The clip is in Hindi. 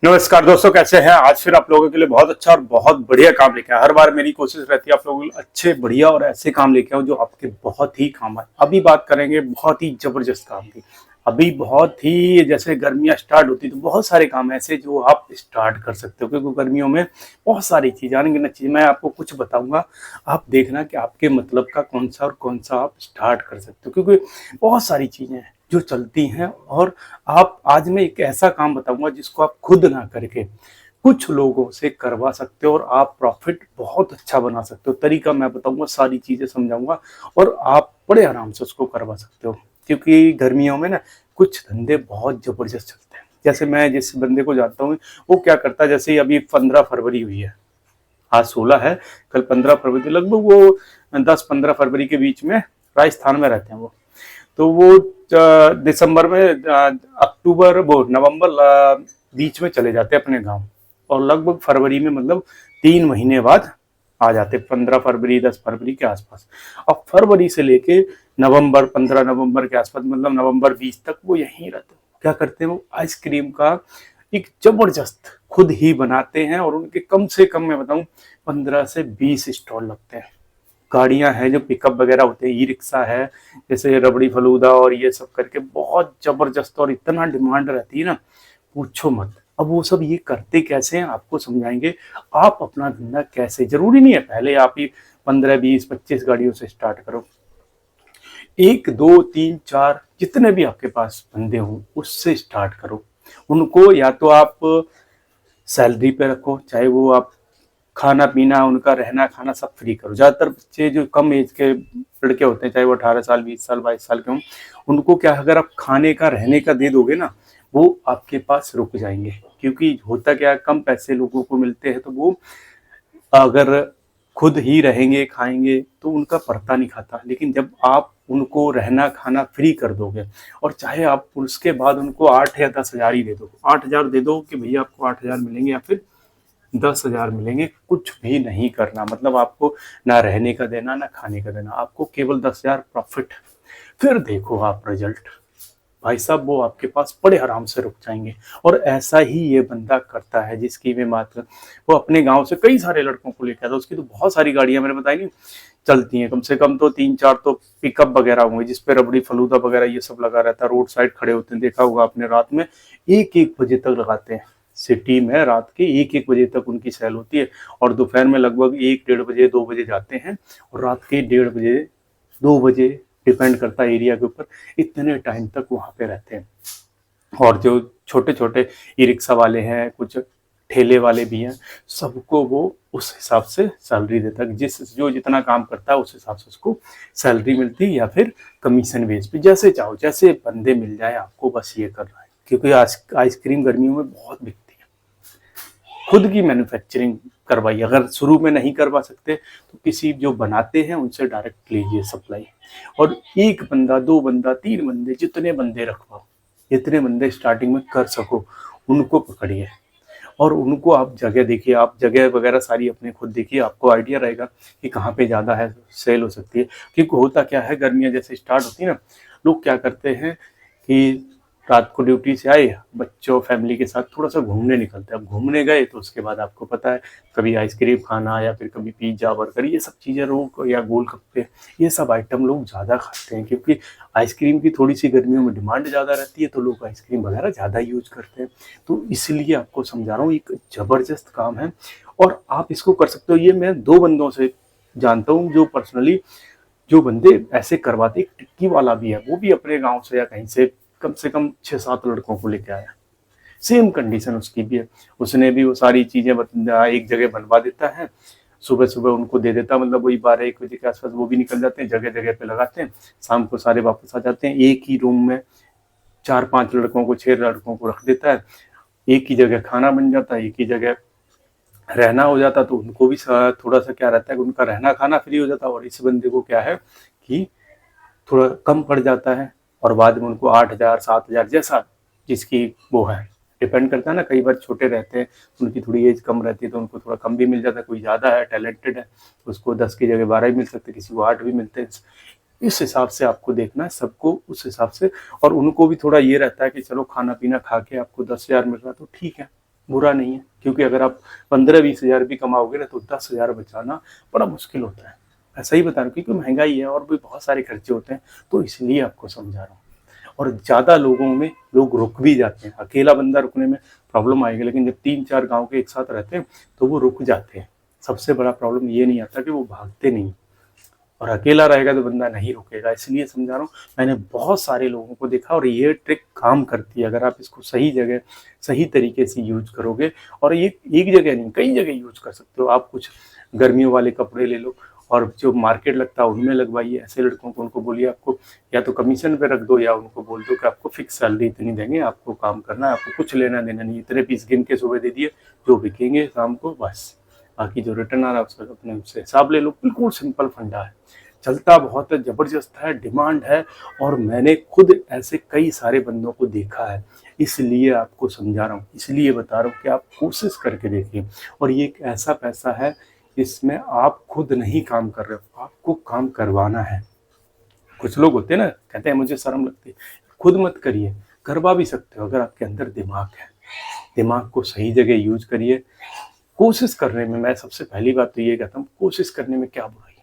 नमस्कार दोस्तों, कैसे हैं? आज फिर आप लोगों के लिए बहुत अच्छा और बहुत बढ़िया काम लेके आया। हर बार मेरी कोशिश रहती है आप लोगों के लिए अच्छे, बढ़िया और ऐसे काम लेके आऊं जो आपके बहुत ही काम आए। अभी बात करेंगे बहुत ही जबरदस्त काम की। अभी बहुत ही जैसे गर्मियां स्टार्ट होती तो बहुत सारे काम ऐसे जो आप स्टार्ट कर सकते हो, क्योंकि गर्मियों में बहुत सारी चीजें अनगिनत चीज मैं आपको कुछ बताऊंगा। आप देखना कि आपके मतलब का कौन सा और कौन सा आप स्टार्ट कर सकते हो, क्योंकि बहुत सारी चीजें हैं जो चलती हैं। और आप आज मैं एक ऐसा काम बताऊंगा जिसको आप खुद ना करके कुछ लोगों से करवा सकते हो और आप प्रॉफिट बहुत अच्छा बना सकते हो। तरीका मैं बताऊंगा, सारी चीजें समझाऊंगा और आप बड़े आराम से उसको करवा सकते हो। क्योंकि गर्मियों में ना कुछ धंधे बहुत जबरदस्त चलते हैं। जैसे मैं जिस बंदे को जानता हूँ वो क्या करता है, जैसे अभी 15 फरवरी हुई है, आज 16 है, कल 15 फरवरी, लगभग वो 10-15 फरवरी के बीच में राजस्थान में रहते हैं वो। तो वो दिसंबर में अक्टूबर वो नवंबर बीच में चले जाते हैं अपने गांव, और लगभग फरवरी में मतलब 3 महीने बाद आ जाते, 15 फरवरी 10 फरवरी के आसपास। अब फरवरी से लेके नवंबर 15 नवंबर के आसपास, मतलब नवंबर 20 तक वो यहीं रहते हैं। क्या करते हैं वो आइसक्रीम का एक जबरदस्त खुद ही बनाते हैं, और उनके कम से कम मैं बताऊं 15 से 20 स्टॉल लगते हैं। गाड़ियां हैं जो पिकअप वगैरह होते हैं, ई रिक्शा है, जैसे रबड़ी फलूदा और ये सब करके बहुत जबरदस्त, और इतना डिमांड रहती है ना, पूछो मत। अब वो सब ये करते कैसे हैं आपको समझाएंगे। आप अपना धंधा कैसे, जरूरी नहीं है पहले आप ही 15 20 25 गाड़ियों से स्टार्ट करो। एक दो तीन चार जितने भी आपके पास बंदे हों उससे स्टार्ट करो। उनको या तो आप सैलरी पे रखो, चाहे वो आप खाना पीना उनका रहना खाना सब फ्री करो। ज़्यादातर बच्चे जो कम एज के लड़के होते हैं, चाहे वो 18 साल 20 साल 22 साल के हों, उनको क्या अगर आप खाने का रहने का दे दोगे ना, वो आपके पास रुक जाएंगे। क्योंकि होता क्या है, कम पैसे लोगों को मिलते हैं, तो वो अगर खुद ही रहेंगे खाएंगे तो उनका पड़ता नहीं खाता। लेकिन जब आप उनको रहना खाना फ्री कर दोगे, और चाहे आप उसके बाद उनको 8 या 10 हज़ार ही दे दो, 8 हज़ार दे दो कि भैया आपको 8 हज़ार मिलेंगे या फिर 10 हज़ार मिलेंगे, कुछ भी नहीं करना। मतलब आपको ना रहने का देना ना खाने का देना, आपको केवल 10 हज़ार प्रॉफिट। फिर देखो आप रिजल्ट, भाई साहब वो आपके पास बड़े आराम से रुक जाएंगे। और ऐसा ही ये बंदा करता है जिसकी मैं बात, वो अपने गांव से कई सारे लड़कों को लेकर आता है। उसकी तो बहुत सारी गाड़ियां मैंने बताई नहीं चलती हैं, कम से कम तो 3-4 तो पिकअप वगैरह होंगे जिसपे रबड़ी फलूदा वगैरह ये सब लगा रहता है। रोड साइड खड़े होते हैं, देखा होगा आपने, रात में 1-1 बजे तक लगाते हैं। सिटी में रात के 1-1 बजे तक उनकी सेल होती है, और दोपहर में लगभग 1-1:30 बजे 2 बजे जाते हैं, और रात के 1:30 बजे 2 बजे, डिपेंड करता है एरिया के ऊपर, इतने टाइम तक वहां पे रहते हैं। और जो छोटे छोटे ई रिक्शा वाले हैं, कुछ ठेले वाले भी हैं, सबको वो उस हिसाब से सैलरी देता है। जिस जो जितना काम करता है उस हिसाब से उसको सैलरी मिलती है, या फिर कमीशन बेस पे, जैसे चाहो, जैसे बंदे मिल जाए आपको, बस ये करना है। क्योंकि आज आइसक्रीम गर्मियों में बहुत बिकती है। खुद की मैन्युफैक्चरिंग करवाइए। अगर शुरू में नहीं करवा सकते तो किसी जो बनाते हैं उनसे डायरेक्ट लीजिए सप्लाई। और एक बंदा, दो बंदा, तीन बंदे, जितने बंदे रखवाओ, जितने बंदे स्टार्टिंग में कर सको उनको पकड़िए। और उनको आप जगह देखिए, आप जगह वगैरह सारी अपने खुद देखिए, आपको आइडिया रहेगा कि कहाँ पे ज़्यादा है सेल हो सकती है। क्योंकि होता क्या है, गर्मियाँ जैसे स्टार्ट होती है ना, लोग क्या करते हैं कि रात को ड्यूटी से आए, बच्चों फैमिली के साथ थोड़ा सा घूमने निकलते हैं। अब घूमने गए तो उसके बाद आपको पता है, कभी आइसक्रीम खाना या फिर कभी पिज्जा बर्गर ये सब चीज़ें लोग, या गोलगप्पे, ये सब आइटम लोग ज़्यादा खाते हैं। क्योंकि आइसक्रीम की थोड़ी सी गर्मियों में डिमांड ज़्यादा रहती है, तो लोग आइसक्रीम वगैरह ज़्यादा यूज करते हैं। तो इसलिए आपको समझा रहा हूँ, एक ज़बरदस्त काम है और आप इसको कर सकते हो। ये मैं 2 बंदों से जानता हूँ जो पर्सनली, जो बंदे ऐसे करवाते। एक टिक्की वाला भी है, वो भी अपने गांव से कम 6-7 लड़कों को लेके आया। सेम कंडीशन उसकी भी है। उसने भी वो सारी चीजें एक जगह बनवा देता है, सुबह सुबह उनको दे देता, मतलब वही 12-1 बजे के आसपास वो भी निकल जाते हैं, जगह जगह पे लगाते हैं, शाम को सारे वापस आ जाते हैं। एक ही रूम में 4-5 लड़कों को, 6 लड़कों को रख देता है, एक ही जगह खाना बन जाता है, एक ही जगह रहना हो जाता। तो उनको भी थोड़ा सा क्या रहता है कि उनका रहना खाना फ्री हो जाता है, और इस बंदे को क्या है कि थोड़ा कम पड़ जाता है। और बाद में उनको 8 हज़ार 7 हज़ार, जैसा जिसकी वो है, डिपेंड करता है ना। कई बार छोटे रहते हैं, उनकी थोड़ी एज कम रहती है, तो उनको थोड़ा कम भी मिल जाता है। कोई ज़्यादा है, टैलेंटेड है, उसको 10 की जगह 12 ही मिल सकते, किसी को 8 भी मिलते हैं। इस हिसाब से आपको देखना है सबको, उस हिसाब से। और उनको भी थोड़ा ये रहता है कि चलो खाना पीना खा के आपको 10 हज़ार मिल रहा है तो ठीक है, बुरा नहीं है, क्योंकि अगर आप 15-20 हज़ार भी कमाओगे ना तो 10 हज़ार बचाना बड़ा मुश्किल होता है। ऐसा ही बता रहा हूँ, क्योंकि महंगाई है और भी बहुत सारे खर्चे होते हैं, तो इसलिए आपको समझा रहा हूँ। और ज़्यादा लोगों में लोग रुक भी जाते हैं। अकेला बंदा रुकने में प्रॉब्लम आएगी, लेकिन जब 3-4 गाँव के एक साथ रहते हैं तो वो रुक जाते हैं। सबसे बड़ा प्रॉब्लम ये नहीं आता कि वो भागते नहीं, और अकेला रहेगा तो बंदा नहीं रुकेगा। इसलिए समझा रहा हूँ, मैंने बहुत सारे लोगों को देखा और ये ट्रिक काम करती है अगर आप इसको सही जगह सही तरीके से यूज करोगे। और ये एक जगह नहीं, कई जगह यूज कर सकते हो आप। कुछ गर्मियों वाले कपड़े ले लो और जो मार्केट लगता है उनमें लगवाइए। ऐसे लड़कों को उनको बोलिए आपको या तो कमीशन पे रख दो, या उनको बोल दो कि आपको फिक्स सैलरी इतनी देंगे, आपको काम करना है, आपको कुछ लेना देना नहीं, इतने पीस गिन के सुबह दे दिए, जो बिकेंगे शाम को बस, बाकी जो रिटर्न आ रहा है उसका अपने उससे हिसाब ले लो। बिल्कुल सिंपल फंडा है, चलता बहुत ज़बरदस्त है, डिमांड है, और मैंने खुद ऐसे कई सारे बंदों को देखा है। इसलिए आपको समझा रहा हूँ, इसलिए बता रहा हूँ कि आप कोशिश करके देखिए। और ये एक ऐसा पैसा है, इसमें आप खुद नहीं काम कर रहे हो, आपको काम करवाना है। कुछ लोग होते हैं ना, कहते हैं मुझे शर्म लगती है। खुद मत करिए, करवा भी सकते हो अगर आपके अंदर दिमाग है। दिमाग को सही जगह यूज करिए। कोशिश करने में, मैं सबसे पहली बात तो ये कहता हूँ, कोशिश करने में क्या बुराई है।